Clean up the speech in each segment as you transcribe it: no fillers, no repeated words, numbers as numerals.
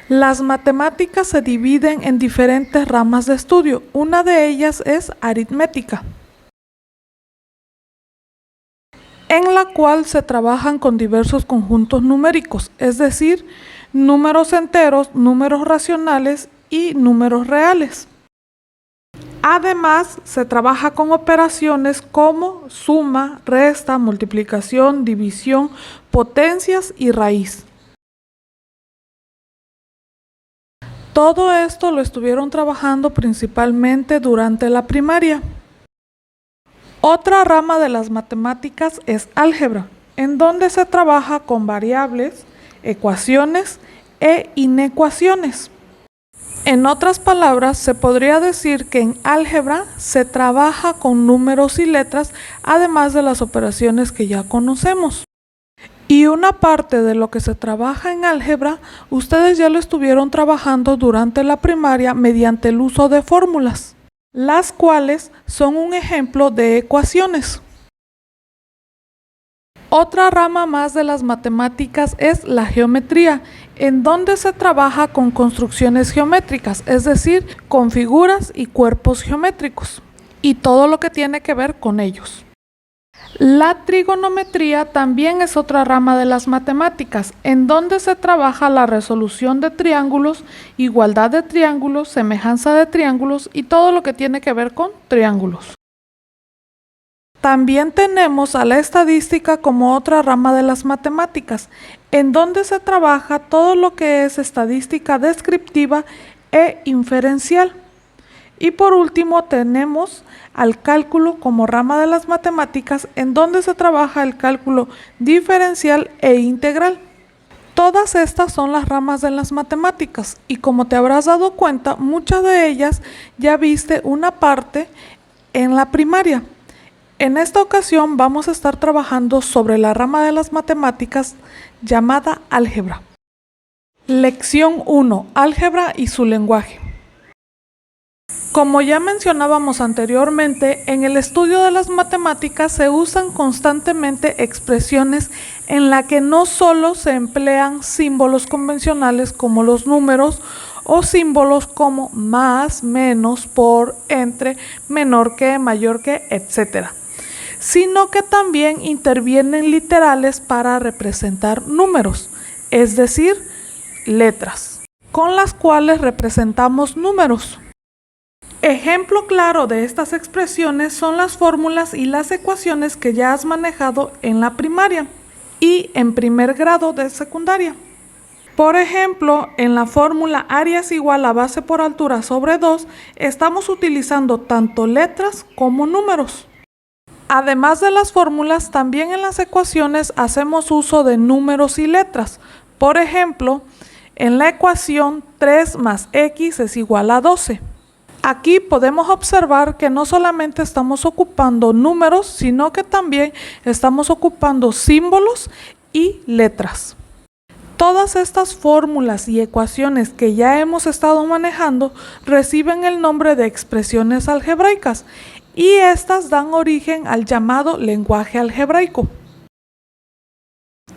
Las matemáticas se dividen en diferentes ramas de estudio. Una de ellas es aritmética, en la cual se trabajan con diversos conjuntos numéricos, es decir, números enteros, números racionales y números reales. Además, se trabaja con operaciones como suma, resta, multiplicación, división, potencias y raíz. Todo esto lo estuvieron trabajando principalmente durante la primaria. Otra rama de las matemáticas es álgebra, en donde se trabaja con variables, ecuaciones e inecuaciones. En otras palabras, se podría decir que en álgebra se trabaja con números y letras, además de las operaciones que ya conocemos. Y una parte de lo que se trabaja en álgebra, ustedes ya lo estuvieron trabajando durante la primaria mediante el uso de fórmulas, las cuales son un ejemplo de ecuaciones. Otra rama más de las matemáticas es la geometría, en donde se trabaja con construcciones geométricas, es decir, con figuras y cuerpos geométricos, y todo lo que tiene que ver con ellos. La trigonometría también es otra rama de las matemáticas, en donde se trabaja la resolución de triángulos, igualdad de triángulos, semejanza de triángulos y todo lo que tiene que ver con triángulos. También tenemos a la estadística como otra rama de las matemáticas, en donde se trabaja todo lo que es estadística descriptiva e inferencial. Y por último tenemos al cálculo como rama de las matemáticas, en donde se trabaja el cálculo diferencial e integral. Todas estas son las ramas de las matemáticas y como te habrás dado cuenta, muchas de ellas ya viste una parte en la primaria. En esta ocasión vamos a estar trabajando sobre la rama de las matemáticas llamada álgebra. Lección 1. Álgebra y su lenguaje. Como ya mencionábamos anteriormente, en el estudio de las matemáticas se usan constantemente expresiones en las que no solo se emplean símbolos convencionales como los números o símbolos como más, menos, por, entre, menor que, mayor que, etc., sino que también intervienen literales para representar números, es decir, letras, con las cuales representamos números. Ejemplo claro de estas expresiones son las fórmulas y las ecuaciones que ya has manejado en la primaria y en primer grado de secundaria. Por ejemplo, en la fórmula área es igual a base por altura sobre 2, estamos utilizando tanto letras como números. Además de las fórmulas, también en las ecuaciones hacemos uso de números y letras. Por ejemplo, en la ecuación 3 más x es igual a 12. Aquí podemos observar que no solamente estamos ocupando números, sino que también estamos ocupando símbolos y letras. Todas estas fórmulas y ecuaciones que ya hemos estado manejando reciben el nombre de expresiones algebraicas y estas dan origen al llamado lenguaje algebraico.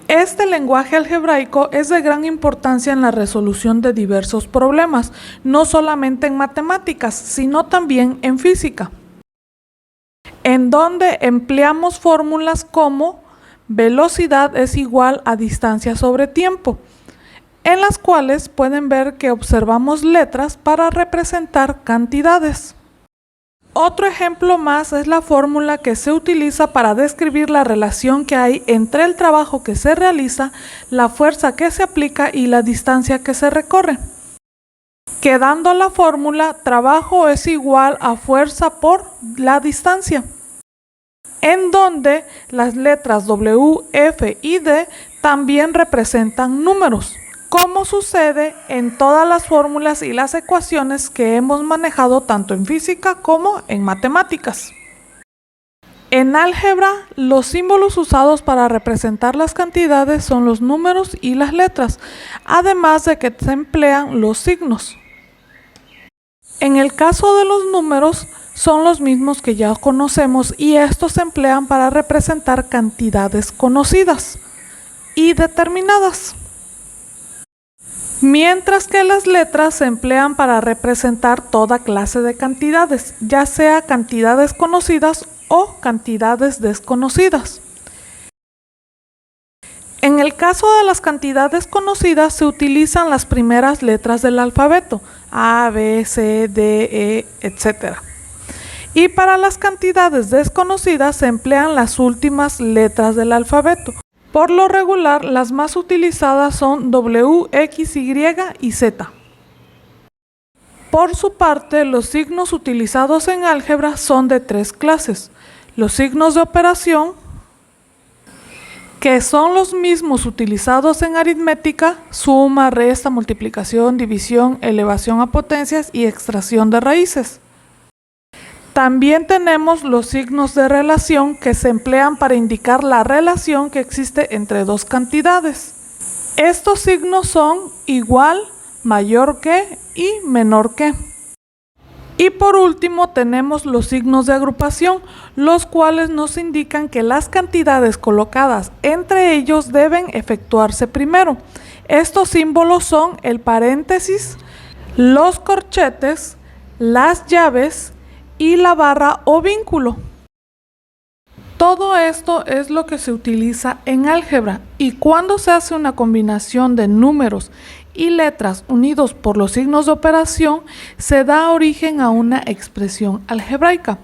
Este lenguaje algebraico es de gran importancia en la resolución de diversos problemas, no solamente en matemáticas, sino también en física, en donde empleamos fórmulas como velocidad es igual a distancia sobre tiempo, en las cuales pueden ver que observamos letras para representar cantidades. Otro ejemplo más es la fórmula que se utiliza para describir la relación que hay entre el trabajo que se realiza, la fuerza que se aplica y la distancia que se recorre. Quedando la fórmula, trabajo es igual a fuerza por la distancia, en donde las letras W, F y D también representan números, como sucede en todas las fórmulas y las ecuaciones que hemos manejado tanto en física como en matemáticas. En álgebra, los símbolos usados para representar las cantidades son los números y las letras, además de que se emplean los signos. En el caso de los números, son los mismos que ya conocemos y estos se emplean para representar cantidades conocidas y determinadas. mientras que las letras se emplean para representar toda clase de cantidades, ya sea cantidades conocidas o cantidades desconocidas. En el caso de las cantidades conocidas se utilizan las primeras letras del alfabeto, A, B, C, D, E, etc. Y para las cantidades desconocidas se emplean las últimas letras del alfabeto. Por lo regular, las más utilizadas son W, X, Y y Z. Por su parte, los signos utilizados en álgebra son de tres clases. Los signos de operación, que son los mismos utilizados en aritmética: suma, resta, multiplicación, división, elevación a potencias y extracción de raíces. También tenemos los signos de relación, que se emplean para indicar la relación que existe entre dos cantidades. Estos signos son igual, mayor que y menor que. Y por último tenemos los signos de agrupación, los cuales nos indican que las cantidades colocadas entre ellos deben efectuarse primero. Estos símbolos son el paréntesis, los corchetes, las llaves y la barra o vínculo. Todo esto es lo que se utiliza en álgebra, y cuando se hace una combinación de números y letras unidos por los signos de operación, se da origen a una expresión algebraica.